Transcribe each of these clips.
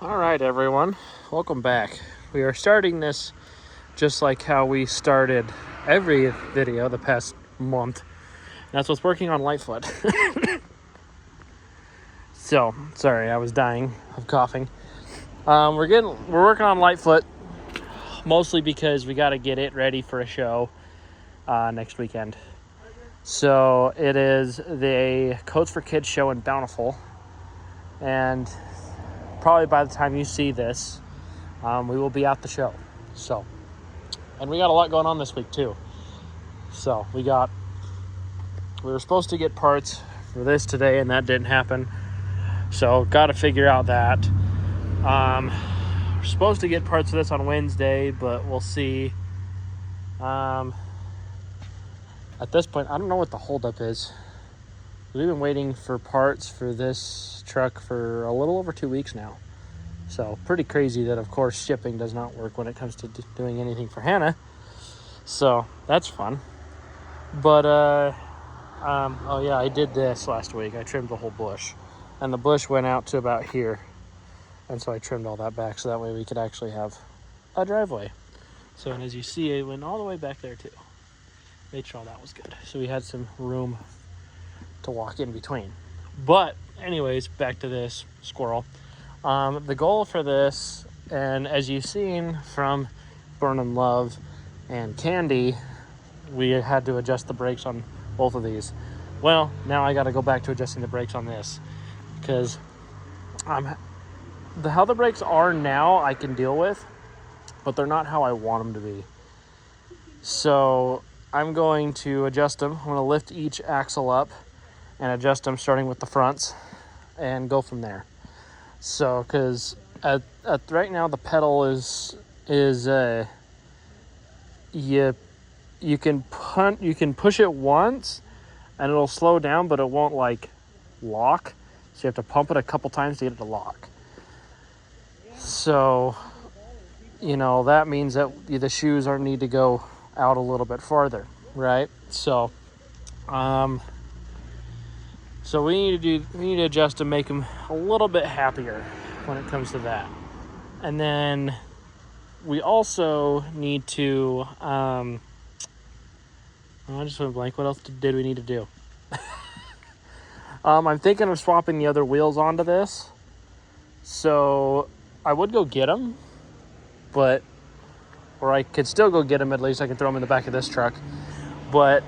All right, everyone, welcome back. We are starting this just like how we started every video the past month. That's what's working on Lightfoot. So, sorry, I was dying of coughing. We're working on Lightfoot mostly because we got to get it ready for a show next weekend. So it is the Coats for Kids show in Bountiful, and probably by the time you see this, we will be at the show. So, and we got a lot going on this week too. So we were supposed to get parts for this today, and that didn't happen. So got to figure out that. We're supposed to get parts for this on Wednesday, but we'll see. At this point, I don't know what the holdup is. We've been waiting for parts for this truck for a little over 2 weeks now. So pretty crazy that, of course, shipping does not work when it comes to doing anything for Hannah. So that's fun. But, oh yeah, I did this last week. I trimmed the whole bush. And the bush went out to about here. And so I trimmed all that back so that way we could actually have a driveway. So, and as you see, it went all the way back there too. Made sure all that was good. So we had some room to walk in between. But anyways, back to this squirrel. The goal for this, and as you've seen from Burnin' Love and Candy, we had to adjust the brakes on both of these. Well, now I got to go back to adjusting the brakes on this, because how the brakes are now I can deal with, but they're not how I want them to be. So I'm going to adjust them. I'm going to lift each axle up and adjust them starting with the fronts and go from there. So, because at right now the pedal is you can push it once and it'll slow down, but it won't like lock. So you have to pump it a couple times to get it to lock. So, that means that the shoes need to go out a little bit farther, right? So, so we need to adjust to make them a little bit happier when it comes to that. And then we also need to, I just went blank. What else did we need to do? I'm thinking of swapping the other wheels onto this. So I would go get them, or I could still go get them. At least I can throw them in the back of this truck. But,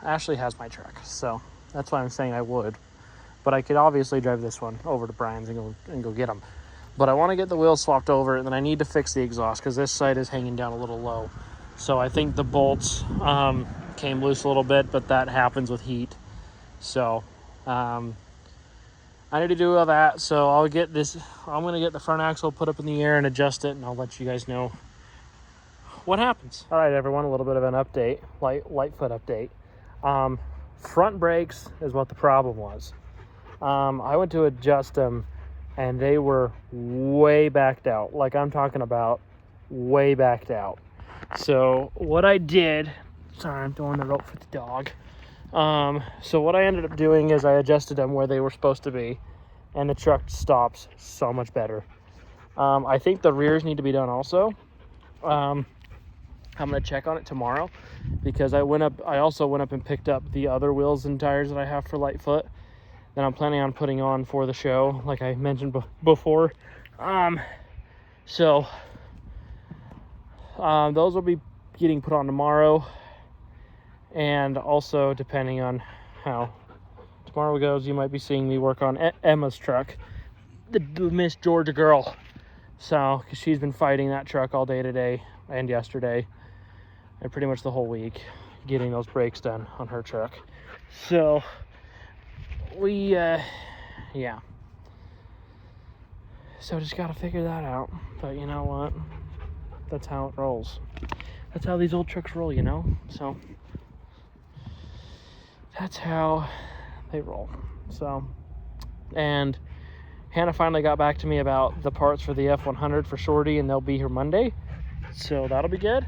Ashley has my truck, so that's why I'm saying I would. But I could obviously drive this one over to Brian's and go get them. But I want to get the wheels swapped over, and then I need to fix the exhaust because this side is hanging down a little low. So I think the bolts came loose a little bit, but that happens with heat. So I need to do all that. So I'll get this. I'm going to get the front axle put up in the air and adjust it, and I'll let you guys know what happens. All right, everyone, a little bit of an update, Lightfoot update. Front brakes is what the problem was. I went to adjust them and they were way backed out. Like I'm talking about way backed out. So what I did, sorry, I'm doing the rope for the dog. So what I ended up doing is I adjusted them where they were supposed to be, and the truck stops so much better. I think the rears need to be done also. I'm going to check on it tomorrow because I also went up and picked up the other wheels and tires that I have for Lightfoot that I'm planning on putting on for the show, like I mentioned before. So those will be getting put on tomorrow, and also depending on how tomorrow goes, you might be seeing me work on Emma's truck, the Miss Georgia girl. So, because she's been fighting that truck all day today and yesterday, and pretty much the whole week, getting those brakes done on her truck. So, yeah. So just gotta figure that out. But you know what? That's how it rolls. That's how these old trucks roll, So, that's how they roll. So, and Hannah finally got back to me about the parts for the F100 for Shorty, and they'll be here Monday. So that'll be good.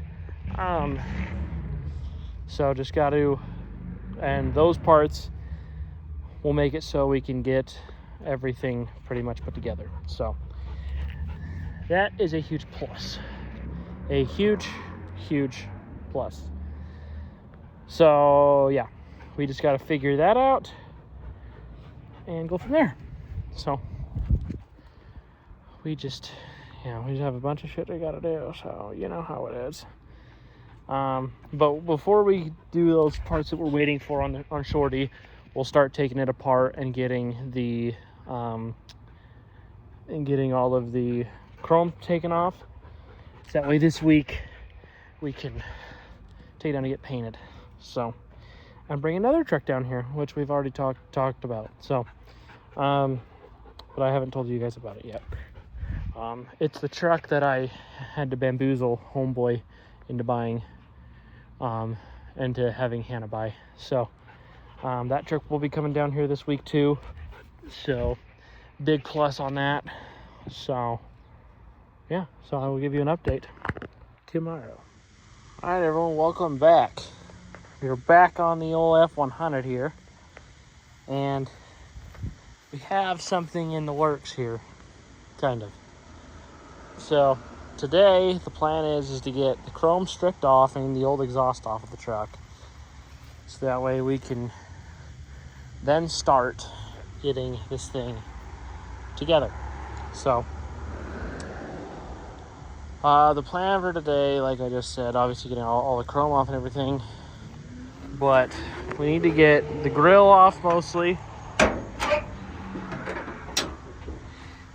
So just got to, and those parts will make it so we can get everything pretty much put together. So that is a huge plus. A huge plus. So yeah, we just got to figure that out and go from there. So we just have a bunch of shit we got to do. So you know how it is. But before we do those parts that we're waiting for on Shorty, we'll start taking it apart and getting all of the chrome taken off. So that way this week we can take it down to get painted. So and bring another truck down here, which we've already talked about. So but I haven't told you guys about it yet. It's the truck that I had to bamboozle homeboy into buying, into having Hannah buy. So that truck will be coming down here this week too. So big plus on that. So yeah, so I will give you an update tomorrow. All right, everyone, welcome back. We're back on the old F100 here, and we have something in the works here, kind of. So today the plan is to get the chrome stripped off and the old exhaust off of the truck, so that way we can then start getting this thing together. So the plan for today, like I just said, obviously getting all the chrome off and everything, but we need to get the grill off mostly.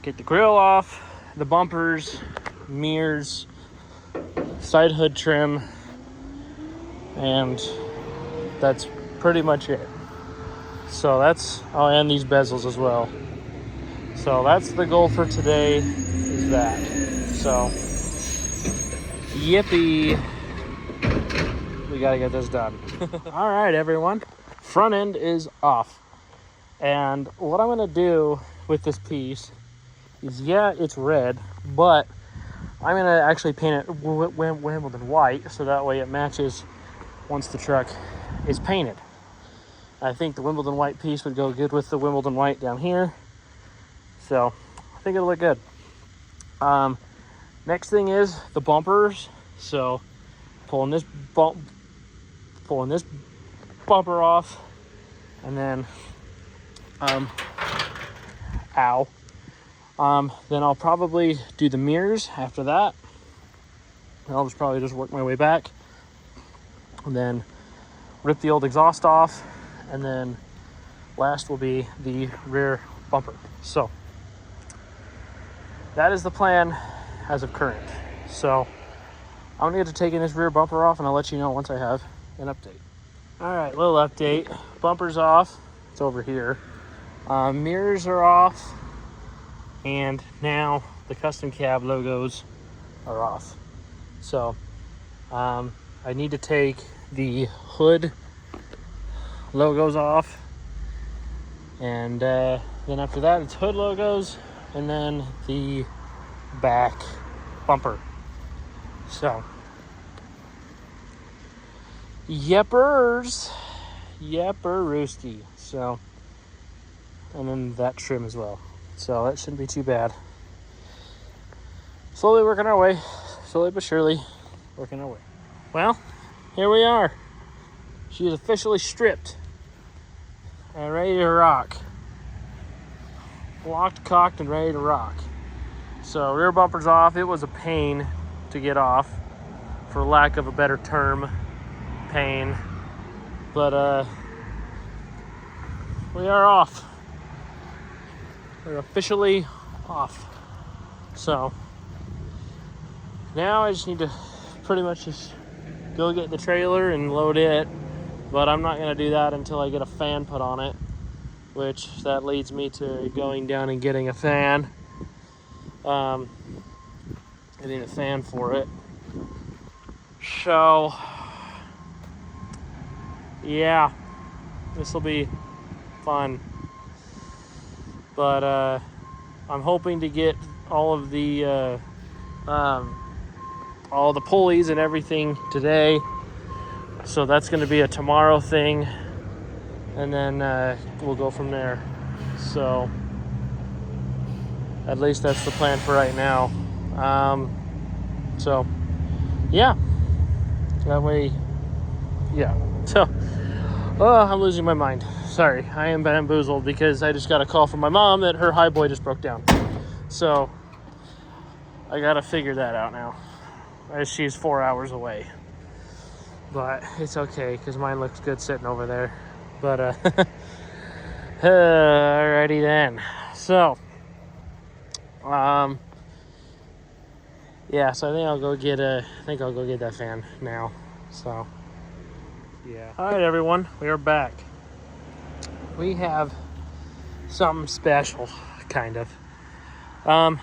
Get the grill off, the bumpers, mirrors, side hood trim, and that's pretty much it. So and these bezels as well. So that's the goal for today, is that. So yippee, we gotta get this done. All right, everyone, front end is off, and what I'm gonna do with this piece is, it's red, but I'm gonna actually paint it Wimbledon white, so that way it matches once the truck is painted. I think the Wimbledon white piece would go good with the Wimbledon white down here, so I think it'll look good. Next thing is the bumpers. So pulling this bumper off, and then then I'll probably do the mirrors after that. And I'll probably just work my way back, and then rip the old exhaust off, and then last will be the rear bumper. So that is the plan as of current. So I'm gonna get to taking this rear bumper off, and I'll let you know once I have an update. All right, little update. Bumper's off. It's over here. Mirrors are off, and now the custom cab logos are off. So I need to take the hood logos off, and then after that it's hood logos, and then the back bumper. So yepperooski. So, and then that trim as well. So that shouldn't be too bad. Slowly working our way, slowly but surely working our way. Well, here we are. She is officially stripped and ready to rock. Locked, cocked, and ready to rock. So rear bumper's off. It was a pain to get off, for lack of a better term, pain. But we are off. We're officially off. So now I just need to pretty much just go get the trailer and load it, but I'm not going to do that until I get a fan put on it, which that leads me to going down and getting a fan. I need a fan for it. So yeah, this will be fun. But I'm hoping to get all of the pulleys and everything today. So that's going to be a tomorrow thing, and then we'll go from there. So At least that's the plan for right now. So yeah, that way, yeah. So I'm losing my mind. Sorry, I am bamboozled because I just got a call from my mom that her high boy just broke down. So I gotta figure that out now, as she's 4 hours away. But it's okay because mine looks good sitting over there. But alrighty then. So yeah, so I think I'll go get that fan now. So yeah. All right, everyone, we are back. We have something special, kind of. I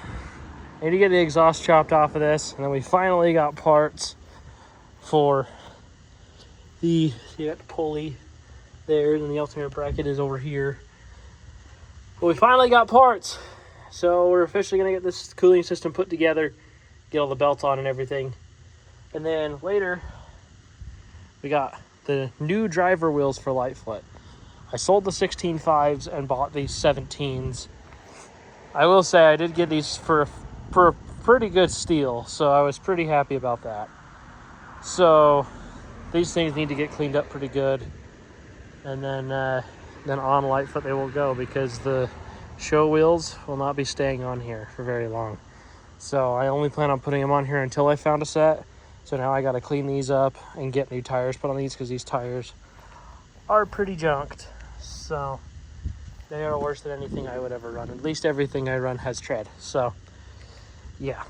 need to get the exhaust chopped off of this, and then we finally got parts for you got the pulley there, and the alternator bracket is over here. But we finally got parts, so we're officially gonna get this cooling system put together, get all the belts on and everything, and then later we got the new driver wheels for Lightfoot. I sold the 16.5s and bought these 17s. I will say I did get these for a pretty good steal, so I was pretty happy about that. So these things need to get cleaned up pretty good, and then on Lightfoot they will go, because the show wheels will not be staying on here for very long. So I only plan on putting them on here until I found a set. So now I got to clean these up and get new tires put on these, because these tires are pretty junked. So they are worse than anything I would ever run. At least everything I run has tread. So yeah.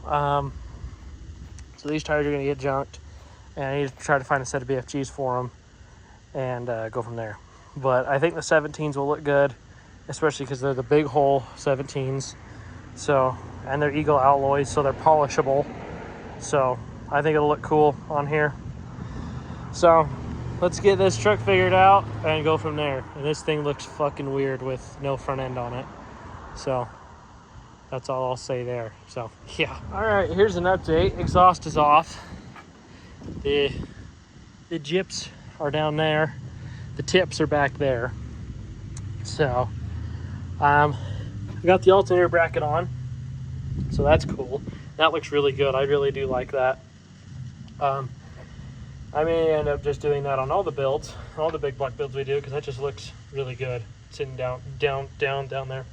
So these tires are going to get junked, and I need to try to find a set of BFGs for them and go from there. But I think the 17s will look good, especially because they're the big hole 17s. So, and they're Eagle alloys, so they're polishable. So I think it'll look cool on here. So let's get this truck figured out and go from there. And this thing looks fucking weird with no front end on it. So that's all I'll say there. So yeah. All right, here's an update. Exhaust is off. The gyps are down there. The tips are back there. So I got the alternator bracket on, so that's cool. That looks really good. I really do like that. I may end up just doing that on all the builds, all the big block builds we do, because that just looks really good sitting down there.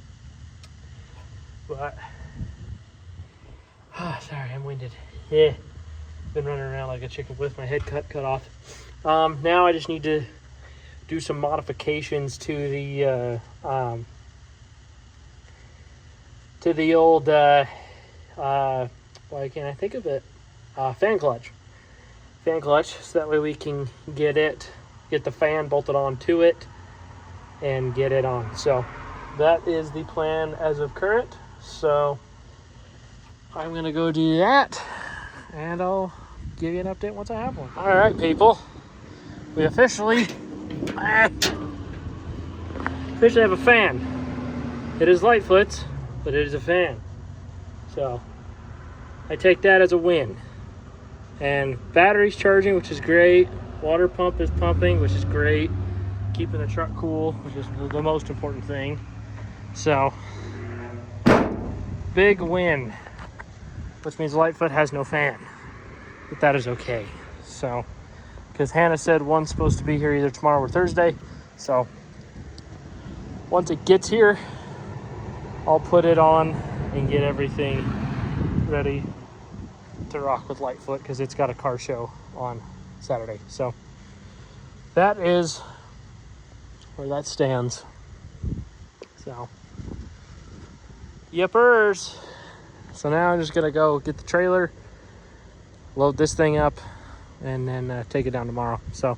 But sorry, I'm winded. Yeah, been running around like a chicken with my head cut off. Now I just need to do some modifications to the old why can't I think of it? Fan clutch, so that way we can get the fan bolted onto it and get it on. So that is the plan as of current. So I'm gonna go do that, and I'll give you an update once I have one. All right, people, we officially have a fan. It is Lightfoot's, but it is a fan. So I take that as a win. And battery's charging, which is great. Water pump is pumping, which is great. Keeping the truck cool, which is the most important thing. So big win, which means Lightfoot has no fan, but that is okay. So, because Hannah said one's supposed to be here either tomorrow or Thursday. So once it gets here, I'll put it on and get everything ready to rock with Lightfoot, because it's got a car show on Saturday. So that is where that stands. So yippers. So now I'm just gonna go get the trailer, load this thing up, and then take it down tomorrow. So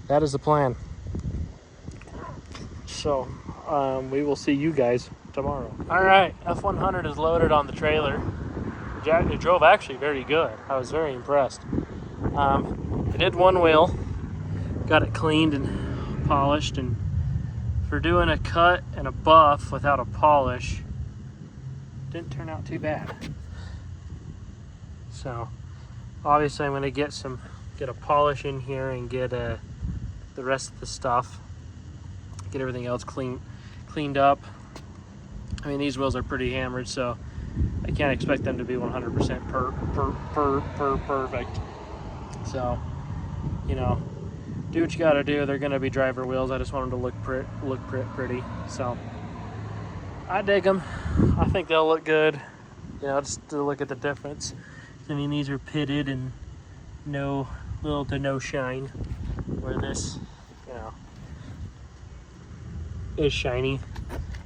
that is the plan. So we will see you guys tomorrow. All right, F100 is loaded on the trailer. It drove actually very good. I was very impressed. I did one wheel, got it cleaned and polished, and for doing a cut and a buff without a polish, didn't turn out too bad. So obviously I'm going to get a polish in here and get the rest of the stuff, get everything else cleaned up, I mean, these wheels are pretty hammered, so I can't expect them to be 100% perfect. So, you know, do what you gotta do. They're gonna be driver wheels. I just want them to look pretty. So, I dig them. I think they'll look good. You know, just to look at the difference. I mean, these are pitted and little to no shine, where this, you know, is shiny.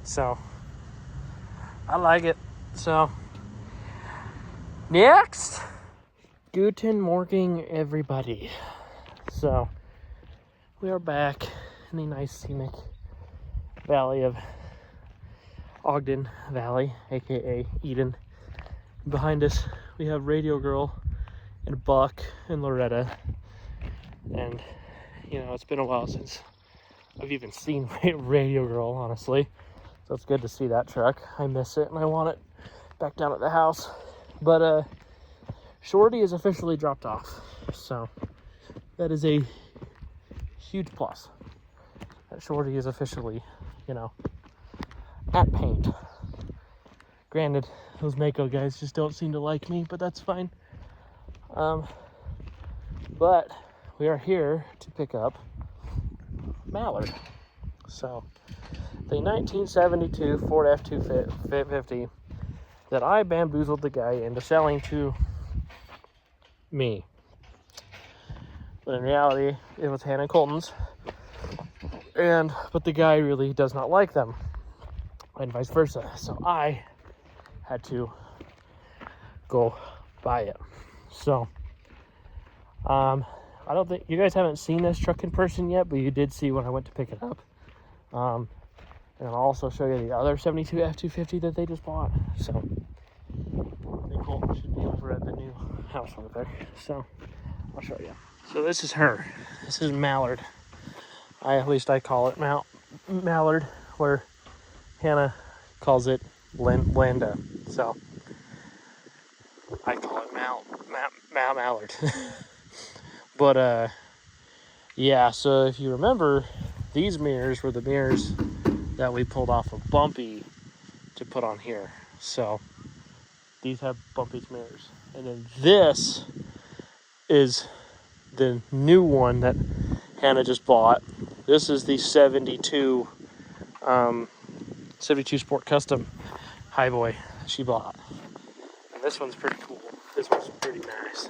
So, I like it. So, next, Guten Morgen, everybody. So, we are back in the nice scenic valley of Ogden Valley, aka Eden. Behind us, we have Radio Girl and Buck and Loretta. And, you know, it's been a while since I've even seen Radio Girl, honestly. So it's good to see that truck. I miss it and I want it back down at the house. But Shorty is officially dropped off. So that is a huge plus. That Shorty is officially, you know, at paint. Granted, those Mako guys just don't seem to like me, but that's fine. But we are here to pick up Mallard. So, the 1972 Ford F-250 that I bamboozled the guy into selling to me. But in reality, it was Hannah Colton's. But the guy really does not like them. And vice versa. So I had to go buy it. So, I don't think you guys haven't seen this truck in person yet, but you did see when I went to pick it up. And I'll also show you the other 72 F-250 that they just bought. So, I think Colton should be over at the new house over there. So, I'll show you. So this is her. This is Mallard. At least I call it Mallard, where Hannah calls it Landa. So, I call it Mallard. But, yeah, so if you remember, these mirrors were the mirrors that we pulled off of Bumpy to put on here. So, these have Bumpy's mirrors. And then this is the new one that Hannah just bought. This is the 72 Sport Custom Highboy she bought. And this one's pretty cool. This one's pretty nice.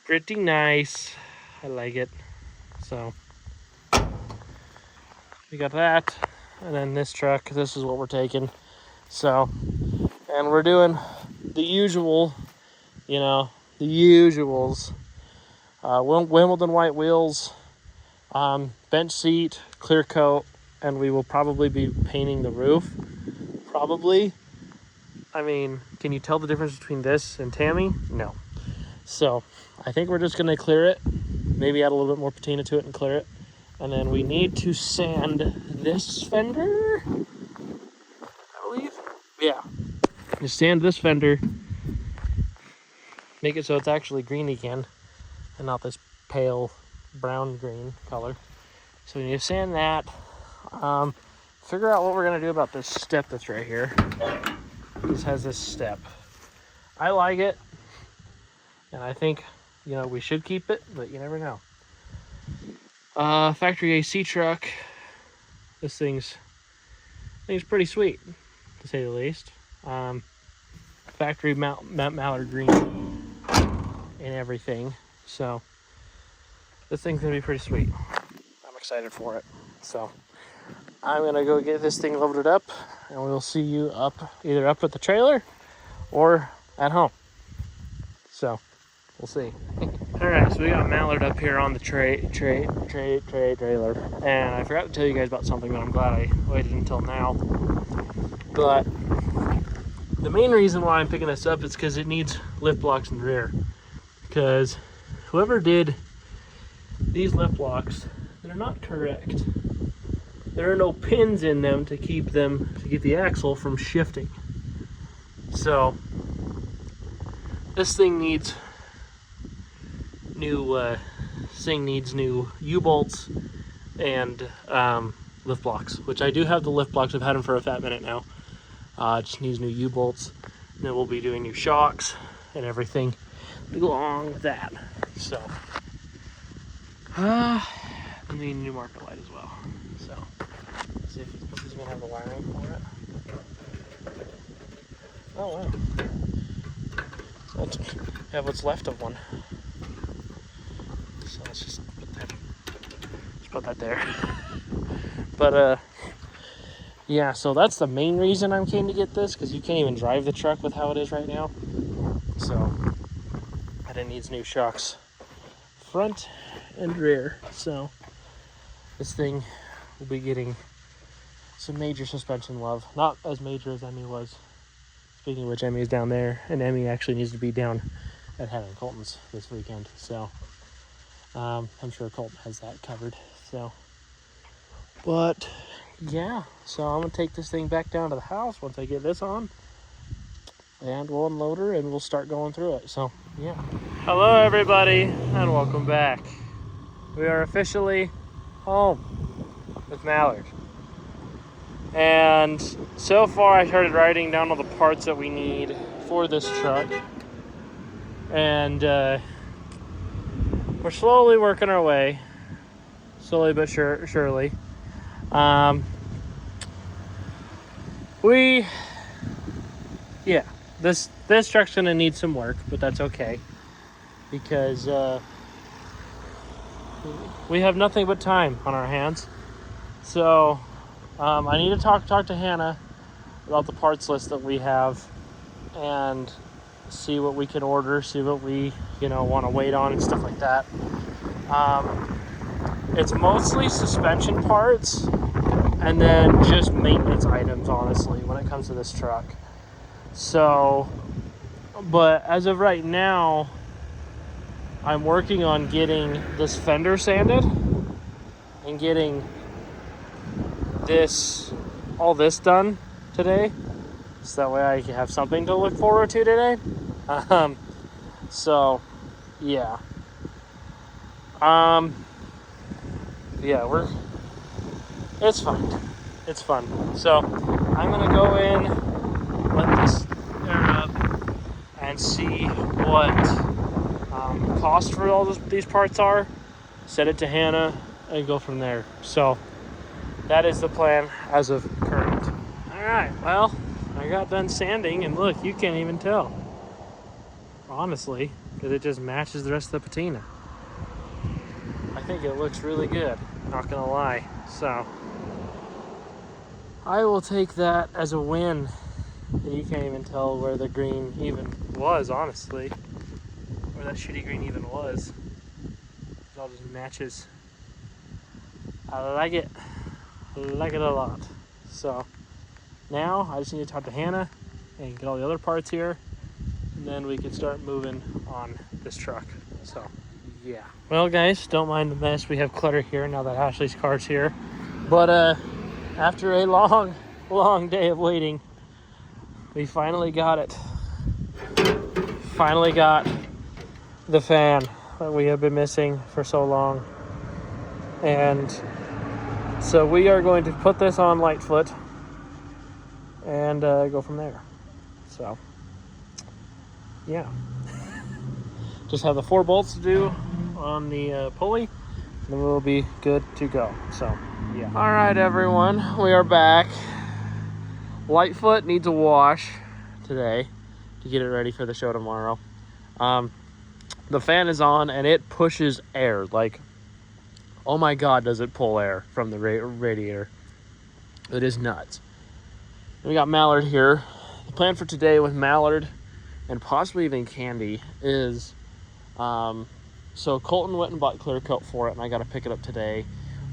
Pretty nice. I like it. So, we got that. And then this truck, this is what we're taking. So, and we're doing the usual, you know, the usuals. Wimbledon white wheels, bench seat, clear coat, and we will probably be painting the roof. Probably. I mean, can you tell the difference between this and Tammy? No. So, I think we're just going to clear it. Maybe add a little bit more patina to it and clear it. And then we need to sand this fender, I believe. Yeah. Just sand this fender. Make it so it's actually green again and not this pale brown green color. So we need to sand that. Figure out what we're going to do about this step that's right here. This has this step. I like it. And I think, you know, we should keep it, but you never know. Factory AC truck. This thing's pretty sweet, to say the least. Factory Mallard green and everything. So this thing's gonna be pretty sweet. I'm excited for it. So I'm gonna go get this thing loaded up, and we'll see you either up at the trailer or at home. So we'll see. All right, so we got Mallard up here on the trailer, and I forgot to tell you guys about something, but I'm glad I waited until now. But the main reason why I'm picking this up is because it needs lift blocks in the rear. Because whoever did these lift blocks, they're not correct. There are no pins in them to keep the axle from shifting. So this thing needs new U-bolts and lift blocks, which I do have the lift blocks. I've had them for a fat minute now. Just needs new U-bolts. And then we'll be doing new shocks and everything along with that. So, and we need a new marker light as well. So, let's see if he's gonna have the wiring for it. Oh wow. Let's have what's left of one. So let's just put that there. But yeah, so that's the main reason I came to get this, because you can't even drive the truck with how it is right now. So, and it needs new shocks, front and rear. So, this thing will be getting some major suspension love. Not as major as Emmy was. Speaking of which, Emmy is down there, and Emmy actually needs to be down at Hannah and Colton's this weekend. So, I'm sure Colton has that covered. So, but yeah, so I'm gonna take this thing back down to the house once I get this on, and we'll unload her and we'll start going through it. So yeah. Hello everybody, and welcome back. We are officially home with Mallard. And so far I started writing down all the parts that we need for this truck. And we're slowly working our way. Slowly but surely. This truck's gonna need some work, but that's okay, because we have nothing but time on our hands. So I need to talk to Hannah about the parts list that we have and see what we can order, see what we want to wait on and stuff like that. It's mostly suspension parts and then just maintenance items, honestly, when it comes to this truck. So, but as of right now, I'm working on getting this fender sanded and getting all this done today, so that way I can have something to look forward to today. So, yeah. Yeah, it's fun. It's fun. So, I'm gonna go in, let this air up, and see what cost for all these parts are, set it to Hannah, and go from there. So, that is the plan as of current. Alright, well, I got done sanding, and look, you can't even tell. Honestly, because it just matches the rest of the patina. I think it looks really good, not gonna lie. So, I will take that as a win. You can't even tell where the green even was, honestly. Where that shitty green even was. It all just matches. I like it. I like it a lot. So, now I just need to talk to Hannah and get all the other parts here, and then we can start moving on this truck. So, yeah. Well, guys, don't mind the mess. We have clutter here now that Ashley's car's here. But after a long day of waiting, we finally got it. Finally got the fan that we have been missing for so long. And so we are going to put this on Lightfoot and go from there. So, yeah. Just have the 4 bolts to do on the pulley, and then we'll be good to go. So, yeah. All right, everyone, we are back. Lightfoot needs a wash today to get it ready for the show tomorrow. The fan is on, and it pushes air. Like, oh my God, does it pull air from the radiator. It is nuts. And we got Mallard here. The plan for today with Mallard, and possibly even Candy, is... so Colton went and bought clear coat for it, and I got to pick it up today.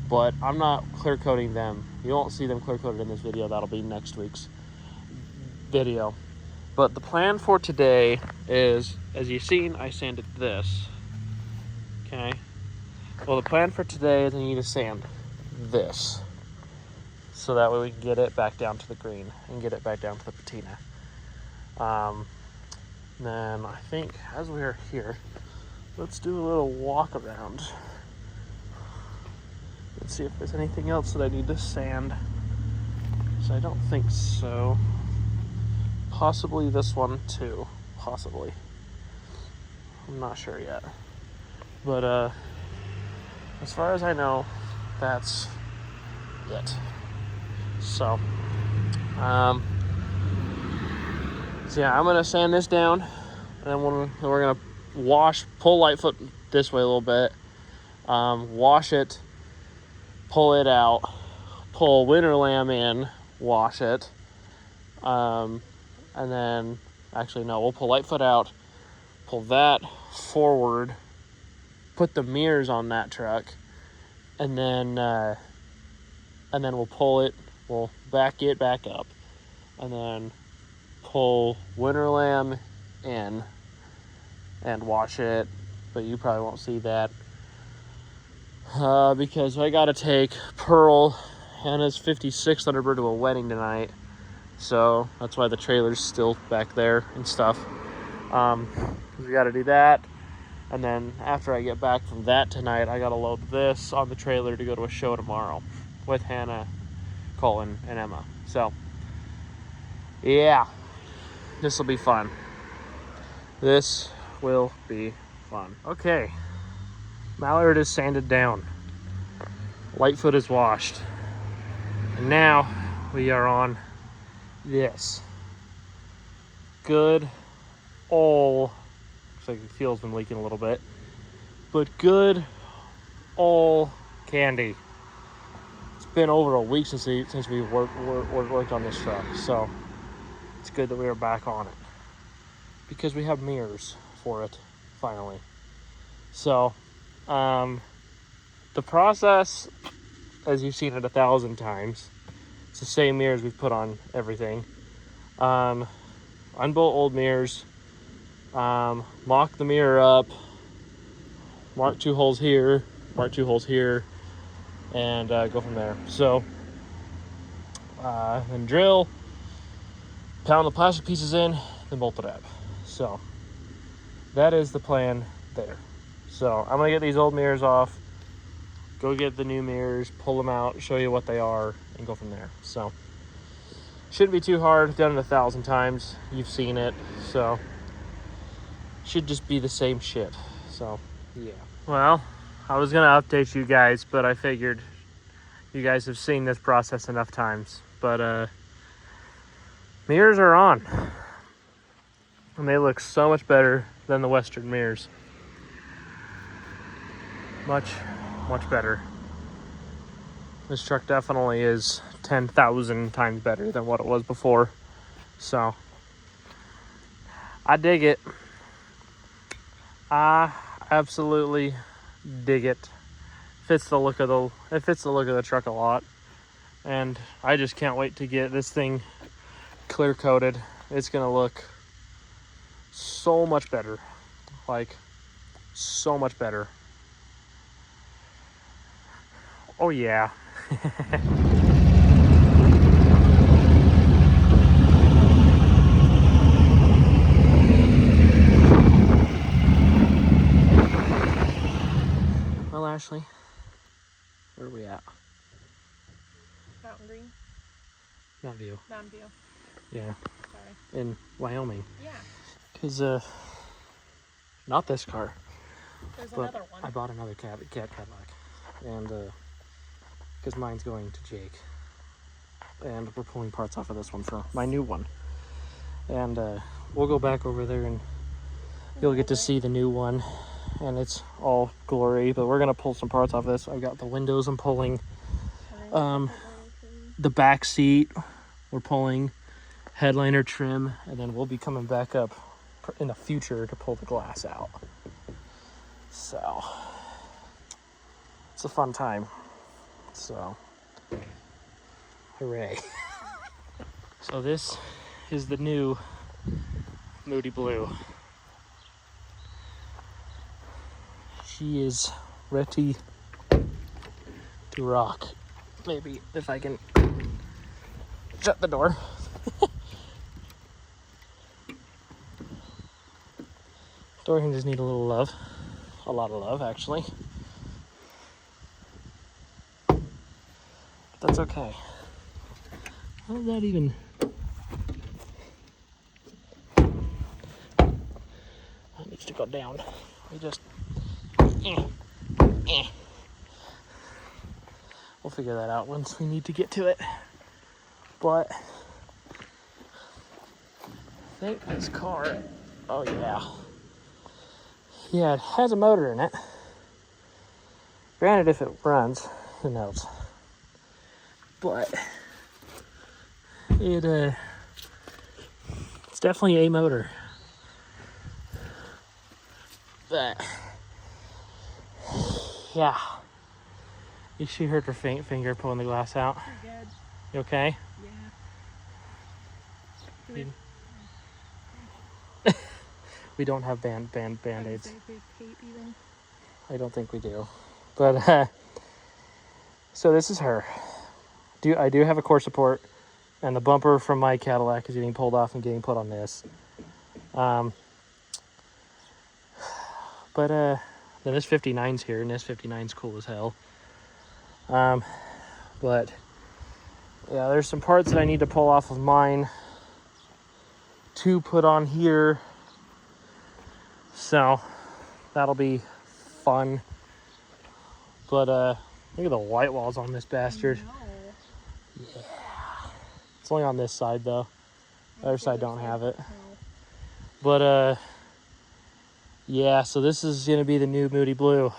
But I'm not clear coating them. You won't see them clear coated in this video. That'll be next week's video. But the plan for today is, as you've seen, I sanded this. Okay. Well, the plan for today is I need to sand this, so that way we can get it back down to the green and get it back down to the patina. Then I think as we are here, let's do a little walk around. Let's see if there's anything else that I need to sand. So I don't think so. possibly this one too. Possibly. I'm not sure yet. But as far as I know, that's it. So yeah, I'm gonna sand this down, and then we're gonna pull Lightfoot this way a little bit, wash it, pull it out, pull Winter Lamb in, wash it, and then actually no, we'll pull Lightfoot out, pull that forward, put the mirrors on that truck, and then we'll pull it, we'll back it back up, and then pull Winter Lamb in and wash it, but you probably won't see that because I gotta take Pearl, Hannah's 56 Thunderbird, to a wedding tonight, so that's why the trailer's still back there and stuff. We gotta do that, and then after I get back from that tonight, I gotta load this on the trailer to go to a show tomorrow with Hannah, Colin, and Emma. So yeah, this will be fun. This will be fun. Okay, Mallard is sanded down. Lightfoot is washed. And now we are on this good old, looks like the fuel's been leaking a little bit, but good old candy. It's been over a week since we worked on this truck, so it's good that we are back on it because we have mirrors for it finally. So the process, as you've seen it 1,000 times, it's the same mirrors we've put on everything. Unbolt old mirrors, mock the mirror up, mark 2 holes here, mark 2 holes here, and go from there. So then drill, pound the plastic pieces in, then bolt it up. So that is the plan there. So I'm gonna get these old mirrors off, go get the new mirrors, pull them out, show you what they are, and go from there. So shouldn't be too hard. Done it 1,000 times. You've seen it, so should just be the same shit. So yeah. Well, I was gonna update you guys, but I figured you guys have seen this process enough times. But mirrors are on, and they look so much better than the Western mirrors. Much better. This truck definitely is 10,000 times better than what it was before. So I dig it. I absolutely dig it. Fits the look of the truck a lot. And I just can't wait to get this thing clear coated. It's gonna look so much better. Like, so much better. Oh yeah. Well, Ashley, where are we at? Mountain Green? Mountain View. Mountain View. Yeah. Sorry. In Wyoming. Yeah. Because, not this car. There's but another one. I bought another Cadillac. And, because mine's going to Jake. And we're pulling parts off of this one for my new one. And, we'll go back over there and you'll get to see the new one. And it's all glory, but we're going to pull some parts off this. I've got the windows I'm pulling. The back seat we're pulling. Headliner trim. And then we'll be coming back up in the future to pull the glass out. So it's a fun time. So hooray. So this is the new Moody Blue. She is ready to rock. Maybe if I can shut the door. Door hinges need a little love. A lot of love, actually. But that's okay. How does that even... go down. We just... We'll figure that out once we need to get to it. But I think this car... Oh, yeah. Yeah, it has a motor in it. Granted, if it runs, who knows. But it's definitely a motor. But yeah, she hurt her finger pulling the glass out. You're good. You okay? Yeah. We don't have band-aids. Even. I don't think we do. But so this is her. I do have a core support, and the bumper from my Cadillac is getting pulled off and getting put on this. But then this 59's here, and this 59's cool as hell. But yeah, there's some parts that I need to pull off of mine to put on here. So that'll be fun. But look at the white walls on this bastard. Yeah. It's only on this side though. The other side don't have it. But yeah, so this is gonna be the new Moody Blue.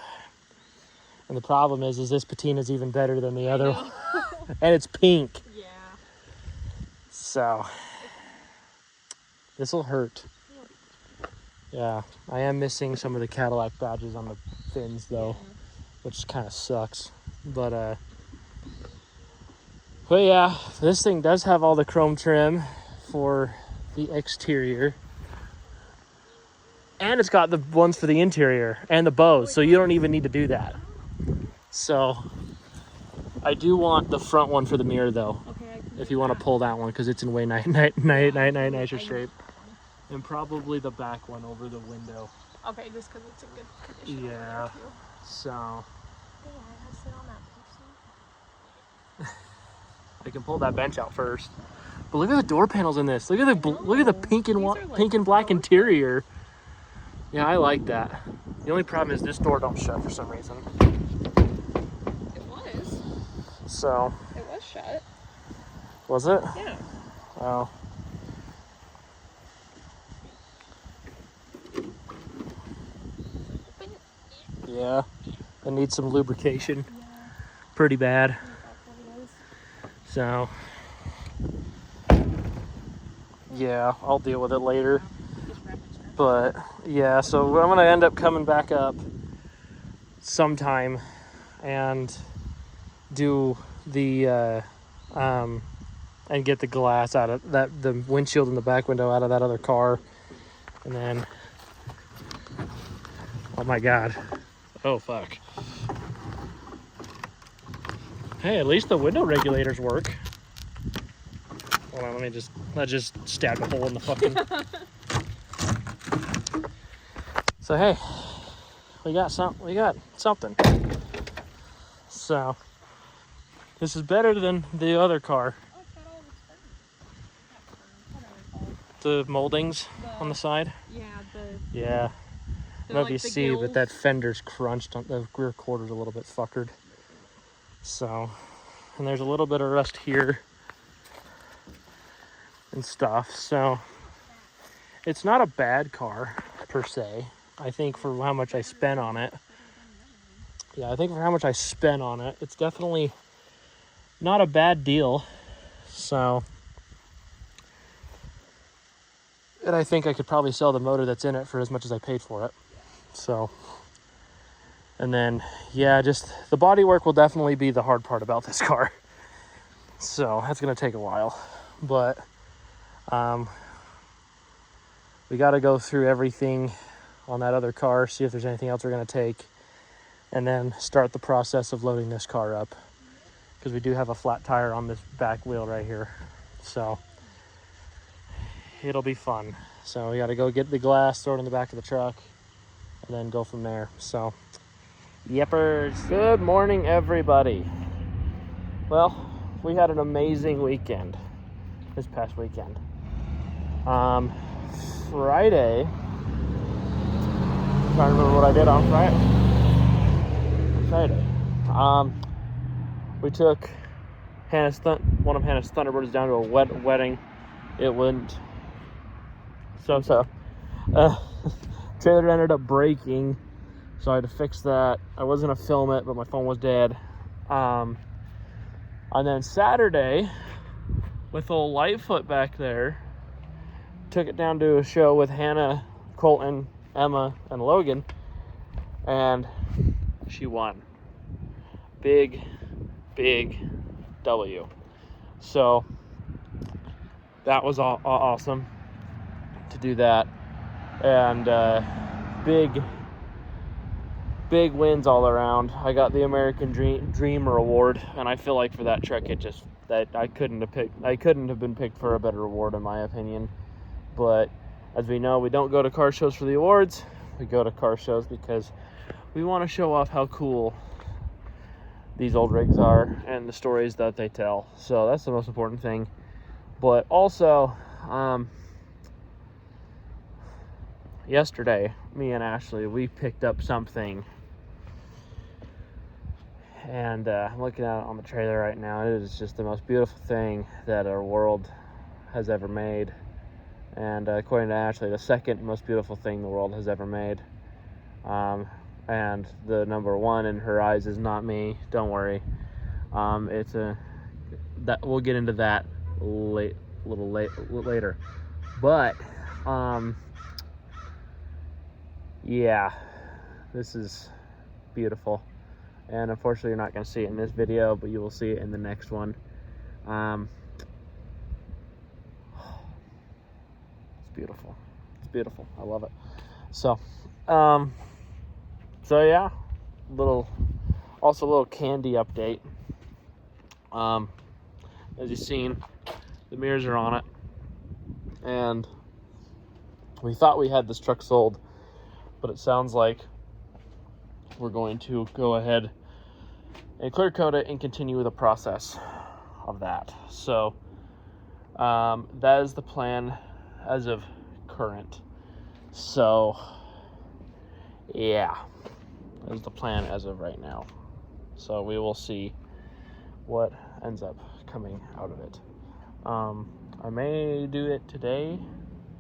And the problem is this patina's even better than the other one. And it's pink. Yeah. So this'll hurt. Yeah, I am missing some of the Cadillac badges on the fins though, which kind of sucks. But yeah, this thing does have all the chrome trim for the exterior. And it's got the ones for the interior and the bows, so you don't even need to do that. So I do want the front one for the mirror though, if you want to pull that one, because it's in way nicer shape. And probably the back one over the window. Okay, just because it's in good condition. Yeah. So Yeah, I sit on that person. I can pull that bench out first. But look at the door panels in this. Look at the pink and pink and black interior. Yeah, I like that. The only problem is this door don't shut for some reason. It was. So. It was shut. Was it? Yeah. Oh. Yeah. It needs some lubrication. Yeah. Pretty bad. That's So. Yeah, I'll deal with it later. But yeah, so I'm gonna end up coming back up sometime and do the and get the glass out of that, the windshield and the back window out of that other car, and then oh my god, oh fuck, hey, at least the window regulators work. Hold on, I just stabbed a hole in the fucking so hey, we got something. So this is better than the other car. The moldings on the side. Yeah. I don't know if you see, but that fender's crunched on the rear quarter's a little bit fuckered. So, and there's a little bit of rust here and stuff. So it's not a bad car per se. I think for how much I spent on it. Yeah, I think for how much I spent on it, it's definitely not a bad deal. So, and I think I could probably sell the motor that's in it for as much as I paid for it. So, and then, yeah, just the body work will definitely be the hard part about this car. So that's going to take a while, but we got to go through everything on that other car, see if there's anything else we're going to take, and then start the process of loading this car up, because we do have a flat tire on this back wheel right here. So it'll be fun. So we got to go get the glass, throw it in the back of the truck, and then go from there. So yeppers. Good morning, everybody. Well, we had an amazing weekend this past weekend. Friday trying to remember what I did on Friday. We took one of Hannah's Thunderbirds down to a wedding. It went so. Trailer ended up breaking, so I had to fix that. I was gonna film it, but my phone was dead. And then Saturday, with old Lightfoot back there, took it down to a show with Hannah, Colton, Emma, and Logan, and she won. Big W. So that was awesome to do that, and big wins all around. I got the American Dreamer Award, and I feel like for that trek, I couldn't have been picked for a better award in my opinion. But as we know, we don't go to car shows for the awards. We go to car shows because we want to show off how cool these old rigs are and the stories that they tell. So that's the most important thing. But also, yesterday, me and Ashley, we picked up something, and I'm looking at it on the trailer right now. It is just the most beautiful thing that our world has ever made, and according to Ashley, the second most beautiful thing the world has ever made. And the number one in her eyes is not me. Don't worry. That we'll get into that later. But yeah, this is beautiful, and unfortunately you're not going to see it in this video, but you will see it in the next one. It's beautiful. I love it. So yeah, little candy update. As you've seen, the mirrors are on it, and we thought we had this truck sold, but it sounds like we're going to go ahead and clear coat it and continue the process of that. So that is the plan as of current. So yeah, that is the plan as of right now. So we will see what ends up coming out of it. I may do it today.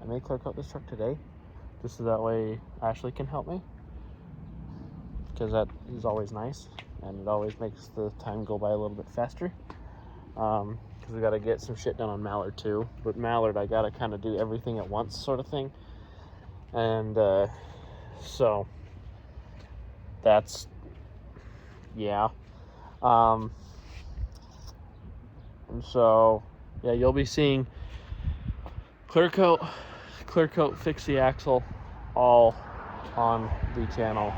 I may clear coat this truck today, just so that way Ashley can help me, because that is always nice, and it always makes the time go by a little bit faster. Because we got to get some shit done on Mallard too. But Mallard, I got to kind of do everything at once, sort of thing. And so that's, yeah. And so yeah, you'll be seeing clear coat, fix the axle, all on the channel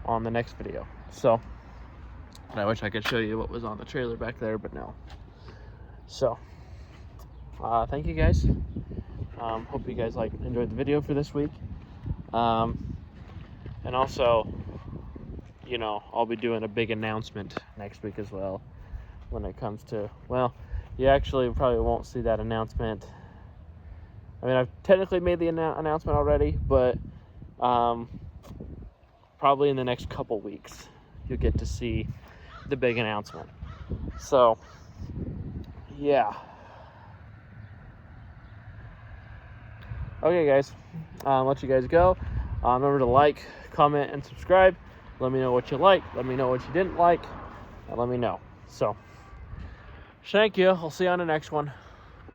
on the next video. So, and I wish I could show you what was on the trailer back there, but no. So thank you guys. Hope you guys enjoyed the video for this week. And also, you know, I'll be doing a big announcement next week as well when it comes to, well, you actually probably won't see that announcement. I mean, I've technically made the announcement already, but probably in the next couple weeks you'll get to see the big announcement. So yeah. Okay guys, I'll let you guys go. Remember to like, comment, and subscribe. Let me know what you like, let me know what you didn't like, and let me know. So thank you. I'll see you on the next one.